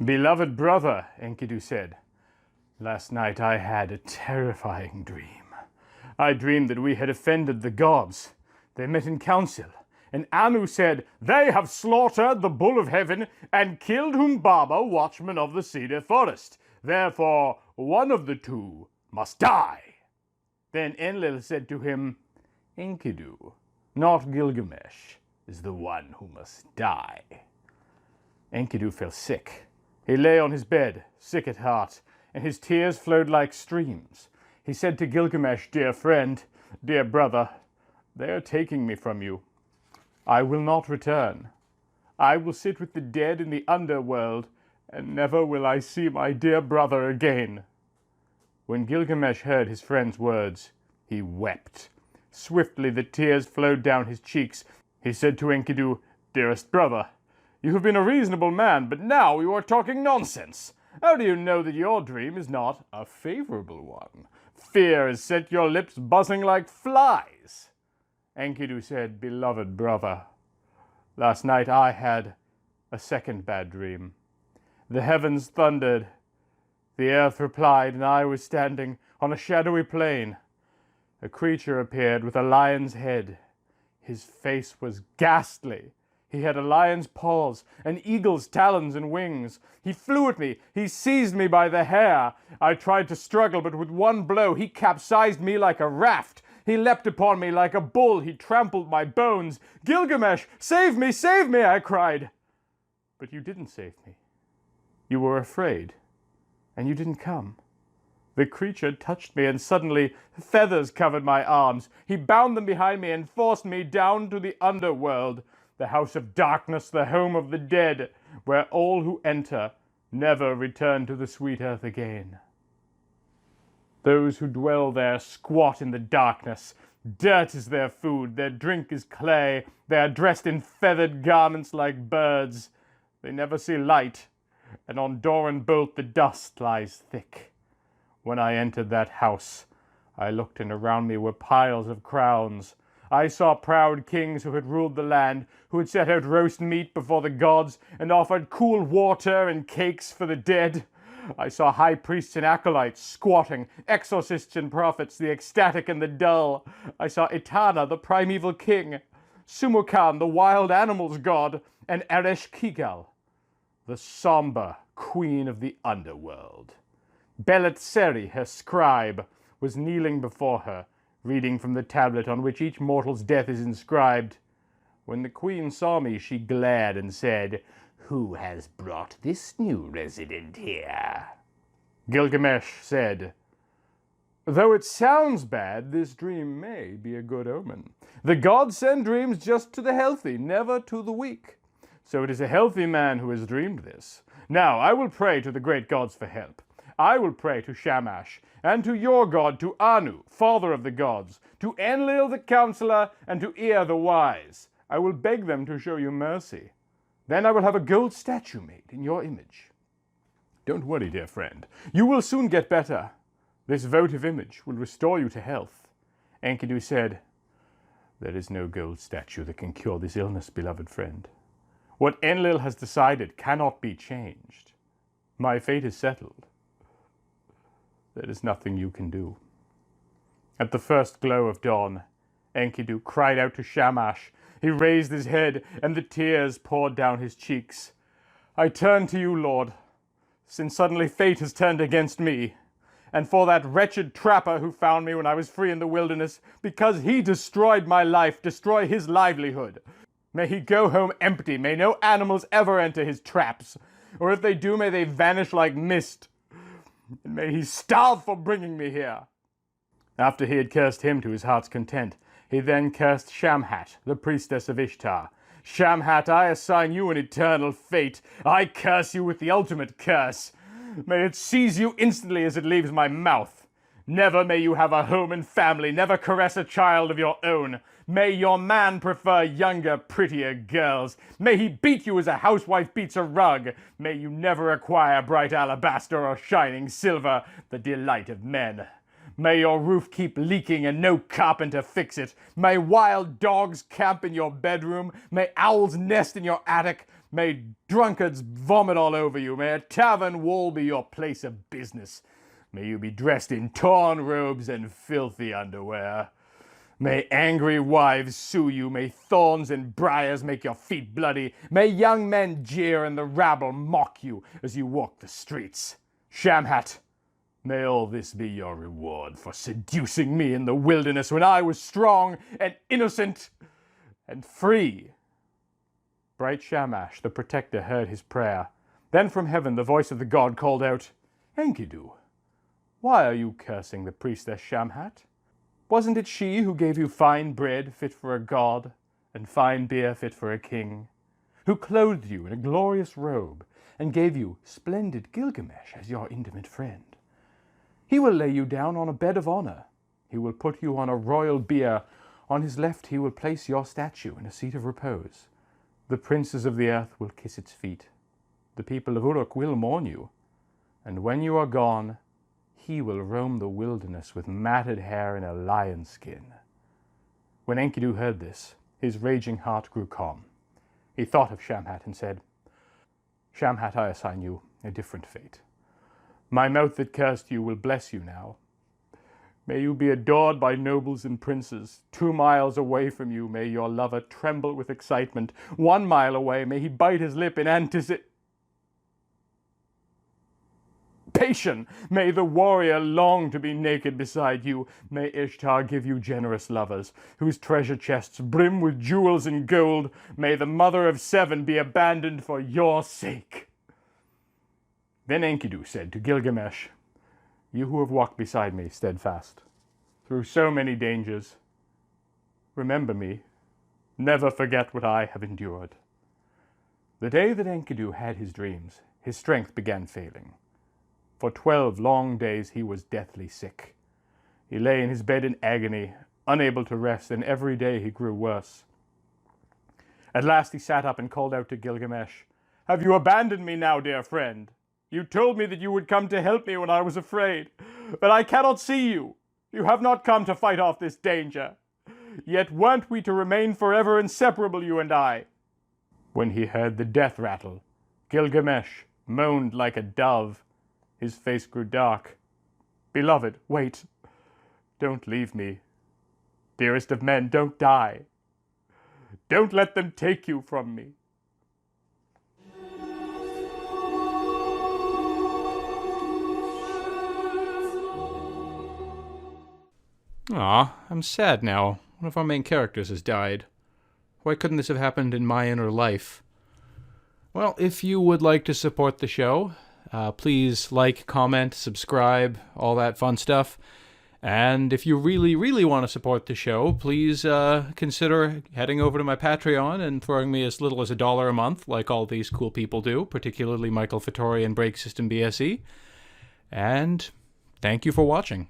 "Beloved brother," Enkidu said, "last night I had a terrifying dream. I dreamed that we had offended the gods. They met in council, and Anu said, 'They have slaughtered the bull of heaven and killed Humbaba, watchman of the cedar forest. Therefore, one of the two must die.' Then Enlil said to him, 'Enkidu, not Gilgamesh, is the one who must die.' Enkidu fell sick. He lay on his bed, sick at heart, and his tears flowed like streams. He said to Gilgamesh, 'Dear friend, dear brother, they are taking me from you. I will not return. I will sit with the dead in the underworld, and never will I see my dear brother again.' When Gilgamesh heard his friend's words, he wept. Swiftly the tears flowed down his cheeks. He said to Enkidu, 'Dearest brother, you have been a reasonable man, but now you are talking nonsense. How do you know that your dream is not a favorable one? Fear has set your lips buzzing like flies.' Enkidu said, 'Beloved brother, last night I had a second bad dream. The heavens thundered, the earth replied, and I was standing on a shadowy plain. A creature appeared with a lion's head. His face was ghastly. He had a lion's paws, an eagle's talons and wings. He flew at me. He seized me by the hair. I tried to struggle, but with one blow he capsized me like a raft. He leapt upon me like a bull. He trampled my bones. 'Gilgamesh, save me, save me!' I cried. But you didn't save me. You were afraid, and you didn't come. The creature touched me, and suddenly feathers covered my arms. He bound them behind me and forced me down to the underworld, the house of darkness, the home of the dead, where all who enter never return to the sweet earth again. Those who dwell there squat in the darkness. Dirt is their food, their drink is clay. They are dressed in feathered garments like birds. They never see light, and on door and bolt the dust lies thick. When I entered that house, I looked, and around me were piles of crowns. I saw proud kings who had ruled the land, who had set out roast meat before the gods and offered cool water and cakes for the dead. I saw high priests and acolytes squatting, exorcists and prophets, the ecstatic and the dull. I saw Etana, the primeval king, Sumukan, the wild animals god, and Ereshkigal, the somber queen of the underworld. Beletseri, her scribe, was kneeling before her, reading from the tablet on which each mortal's death is inscribed. When the queen saw me, she glared and said, 'Who has brought this new resident here?' Gilgamesh said, 'Though it sounds bad, this dream may be a good omen. The gods send dreams just to the healthy, never to the weak. So it is a healthy man who has dreamed this. Now I will pray to the great gods for help. I will pray to Shamash, and to your god, to Anu, father of the gods, to Enlil the counselor, and to Ea the wise. I will beg them to show you mercy. Then I will have a gold statue made in your image. Don't worry, dear friend. You will soon get better. This votive image will restore you to health.' Enkidu said, 'There is no gold statue that can cure this illness, beloved friend. What Enlil has decided cannot be changed. My fate is settled. There is nothing you can do.' At the first glow of dawn, Enkidu cried out to Shamash. He raised his head, and the tears poured down his cheeks. 'I turn to you, Lord, since suddenly fate has turned against me, and for that wretched trapper who found me when I was free in the wilderness, because he destroyed my life, destroy his livelihood. May he go home empty. May no animals ever enter his traps, or if they do, may they vanish like mist. And may he starve for bringing me here.' After he had cursed him to his heart's content, he then cursed Shamhat, the priestess of Ishtar. 'Shamhat, I assign you an eternal fate. I curse you with the ultimate curse. May it seize you instantly as it leaves my mouth. Never may you have a home and family, never caress a child of your own. May your man prefer younger, prettier girls. May he beat you as a housewife beats a rug. May you never acquire bright alabaster or shining silver, the delight of men. May your roof keep leaking and no carpenter fix it. May wild dogs camp in your bedroom. May owls nest in your attic. May drunkards vomit all over you. May a tavern wall be your place of business. May you be dressed in torn robes and filthy underwear. May angry wives sue you. May thorns and briars make your feet bloody. May young men jeer and the rabble mock you as you walk the streets. Shamhat, may all this be your reward for seducing me in the wilderness when I was strong and innocent and free. Bright Shamash, the protector, heard his prayer. Then from heaven the voice of the god called out, Enkidu, why are you cursing the priestess Shamhat? Wasn't it she who gave you fine bread fit for a god and fine beer fit for a king? Who clothed you in a glorious robe and gave you splendid Gilgamesh as your intimate friend? He will lay you down on a bed of honor. He will put you on a royal bier. On his left he will place your statue in a seat of repose. The princes of the earth will kiss its feet. The people of Uruk will mourn you. And when you are gone, he will roam the wilderness with matted hair and a lion's skin. When Enkidu heard this, his raging heart grew calm. He thought of Shamhat and said, Shamhat, I assign you a different fate. My mouth that cursed you will bless you now. May you be adored by nobles and princes. 2 miles away from you, may your lover tremble with excitement. 1 mile away, may he bite his lip in anticipation. May the warrior long to be naked beside you. May Ishtar give you generous lovers, whose treasure chests brim with jewels and gold. May the mother of 7 be abandoned for your sake. Then Enkidu said to Gilgamesh, You who have walked beside me steadfast, through so many dangers, remember me, never forget what I have endured. The day that Enkidu had his dreams, his strength began failing. For 12 long days he was deathly sick. He lay in his bed in agony, unable to rest, and every day he grew worse. At last he sat up and called out to Gilgamesh, Have you abandoned me now, dear friend? You told me that you would come to help me when I was afraid, but I cannot see you. You have not come to fight off this danger. Yet weren't we to remain forever inseparable, you and I? When he heard the death rattle, Gilgamesh moaned like a dove. His face grew dark. Beloved, wait. Don't leave me. Dearest of men, don't die. Don't let them take you from me. Aw, I'm sad now. One of our main characters has died. Why couldn't this have happened in my inner life? Well, if you would like to support the show, please like, comment, subscribe, all that fun stuff. And if you really, really want to support the show, please consider heading over to my Patreon and throwing me as little as $1 a month, like all these cool people do, particularly Michael Fattori and Break System BSE. And thank you for watching.